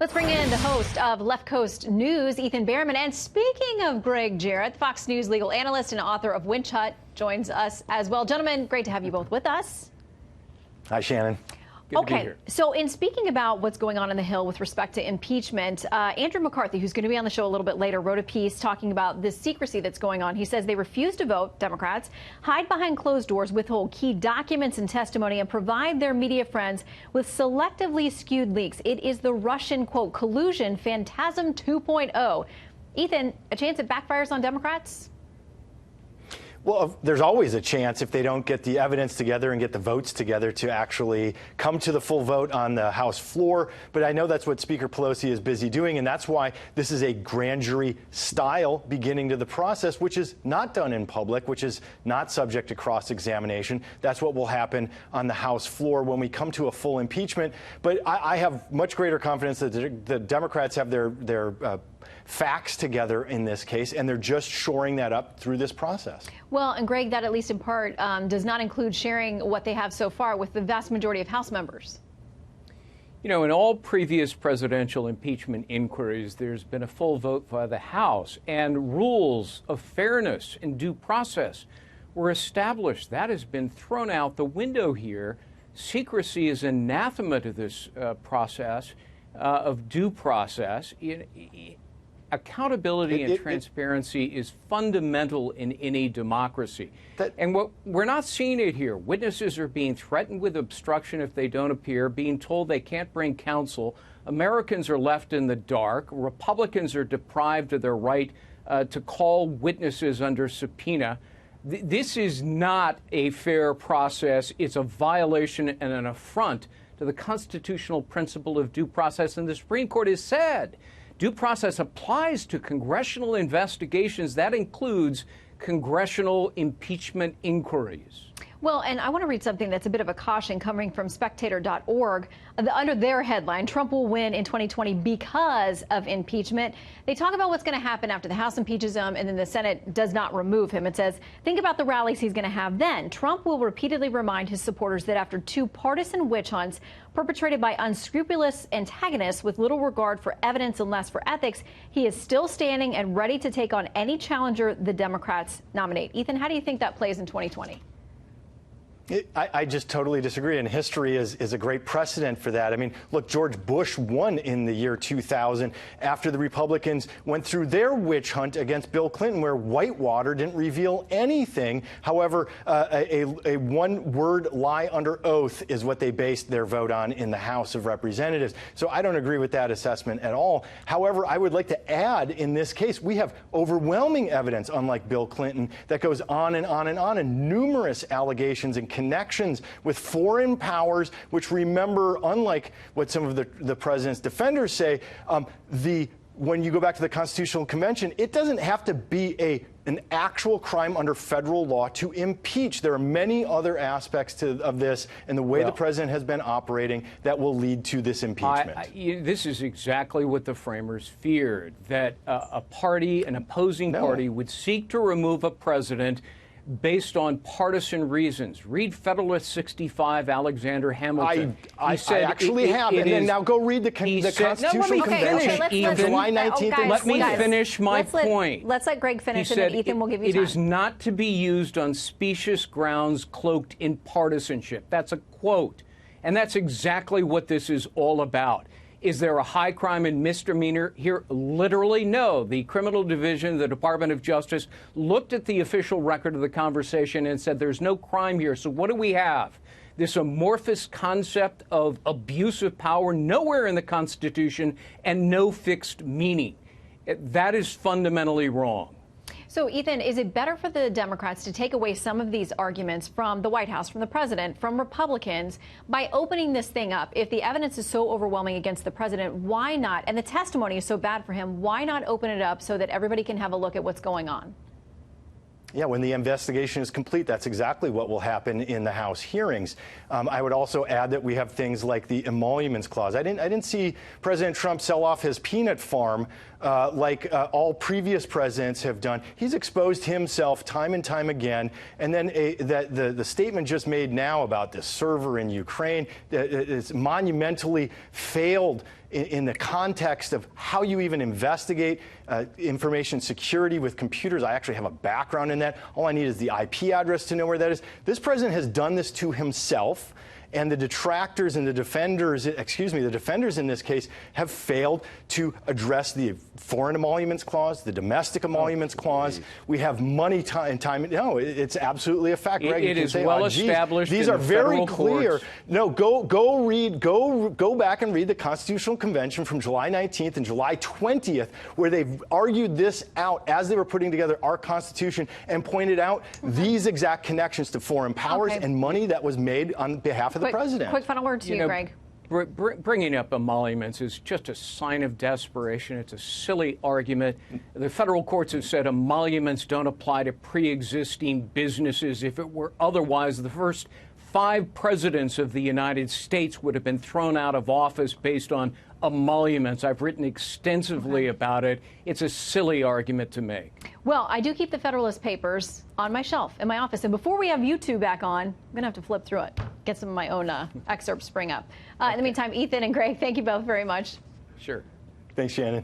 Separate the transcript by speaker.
Speaker 1: Let's bring in the host of Left Coast News, Ethan Behrman. And speaking of Gregg Jarrett, Fox News legal analyst and author of Witch Hunt, joins us as well. Gentlemen, great to have you both with us.
Speaker 2: Hi, Shannon.
Speaker 3: Good to be here.
Speaker 1: So in speaking about what's going on the Hill with respect to impeachment, Andrew McCarthy, who's going to be on the show a little bit later, wrote a piece talking about this secrecy that's going on. He says they refuse to vote, Democrats, hide behind closed doors, withhold key documents and testimony, and provide their media friends with selectively skewed leaks. It is the Russian, quote, collusion phantasm 2.0. Ethan, a chance it backfires on Democrats?
Speaker 2: Well, there's always a chance if they don't get the evidence together and get the votes together to actually come to the full vote on the House floor. But I know that's what Speaker Pelosi is busy doing, and that's why this is a grand jury style beginning to the process, which is not done in public, which is not subject to cross-examination. That's what will happen on the House floor when we come to a full impeachment. But I have much greater confidence that the Democrats have their facts together in this case, and they're just shoring that up through this process.
Speaker 1: Well, and Greg, that at least in part does not include sharing what they have so far with the vast majority of House members.
Speaker 3: You know, in all previous presidential impeachment inquiries, there's been a full vote by the House, and rules of fairness and due process were established. That has been thrown out the window here. Secrecy is anathema to this process of due process. Accountability and transparency is fundamental in any democracy. And what we're not seeing it here. Witnesses are being threatened with obstruction if they don't appear, being told they can't bring counsel. Americans are left in the dark. Republicans are deprived of their right to call witnesses under subpoena. This is not a fair process. It's a violation and an affront to the constitutional principle of due process. And the Supreme Court has said due process applies to congressional investigations. That includes congressional impeachment inquiries.
Speaker 1: Well, and I want to read something that's a bit of a caution coming from spectator.org. Under their headline, Trump will win in 2020 because of impeachment. They talk about what's going to happen after the House impeaches him and then the Senate does not remove him. It says, think about the rallies he's going to have then. Trump will repeatedly remind his supporters that after two partisan witch hunts perpetrated by unscrupulous antagonists with little regard for evidence and less for ethics, he is still standing and ready to take on any challenger the Democrats nominate. Ethan, how do you think that plays in 2020?
Speaker 2: I just totally disagree, and history is a great precedent for that. I mean, look, George Bush won in the year 2000 after the Republicans went through their witch hunt against Bill Clinton, where Whitewater didn't reveal anything. However, a one-word lie under oath is what they based their vote on in the House of Representatives. So I don't agree with that assessment at all. However, I would like to add, in this case, we have overwhelming evidence, unlike Bill Clinton, that goes on and on and on, and numerous allegations and connections with foreign powers, which, remember, unlike what some of the president's defenders say, when you go back to the Constitutional Convention, it doesn't have to be an actual crime under federal law to impeach. There are many other aspects of this and the way the president has been operating that will lead to this impeachment.
Speaker 3: This is exactly what the framers feared, that an opposing party would seek to remove a president based on partisan reasons. Read Federalist 65, Alexander Hamilton.
Speaker 2: I actually have. And then now go read the Constitutional Convention on July 19th.
Speaker 3: Let me finish my point.
Speaker 1: Let's let Greg finish, and then Ethan will give you time.
Speaker 3: It is not to be used on specious grounds cloaked in partisanship. That's a quote. And that's exactly what this is all about. Is there a high crime and misdemeanor here? Literally, no. The criminal division, the Department of Justice, looked at the official record of the conversation and said there's no crime here. So what do we have? This amorphous concept of abuse of power, nowhere in the Constitution, and no fixed meaning. That is fundamentally wrong.
Speaker 1: So, Ethan, is it better for the Democrats to take away some of these arguments from the White House, from the president, from Republicans, by opening this thing up? If the evidence is so overwhelming against the president, why not? And the testimony is so bad for him, why not open it up so that everybody can have a look at what's going on?
Speaker 2: Yeah, when the investigation is complete, that's exactly what will happen in the House hearings. I would also add that we have things like the Emoluments clause. I didn't see President Trump sell off his peanut farm like all previous presidents have done. He's exposed himself time and time again. And then the statement just made now about this server in Ukraine is monumentally failed in the context of how you even investigate information security with computers. I actually have a background in that. All I need is the IP address to know where that is. This president has done this to himself. And the detractors and the defenders, the defenders in this case, have failed to address the foreign emoluments clause, the domestic emoluments clause. We have money and time. No, it's absolutely a fact. Greg,
Speaker 3: it is well established.
Speaker 2: These are very clear. No, go back and read the Constitutional Convention from July 19th and July 20th, where they've argued this out as they were putting together our Constitution and pointed out these exact connections to foreign powers and money that was made on behalf of the president.
Speaker 1: Quick final word to you, Greg.
Speaker 3: Bringing up emoluments is just a sign of desperation. It's a silly argument. The federal courts have said emoluments don't apply to pre-existing businesses. If it were otherwise, the first 5 presidents of the United States would have been thrown out of office based on emoluments. I've written extensively about it. It's a silly argument to make.
Speaker 1: Well, I do keep the Federalist Papers on my shelf in my office. And before we have you two back on, I'm going to have to flip through it, get some of my own excerpts spring up. In the meantime, Ethan and Greg, thank you both very much.
Speaker 3: Sure.
Speaker 2: Thanks, Shannon.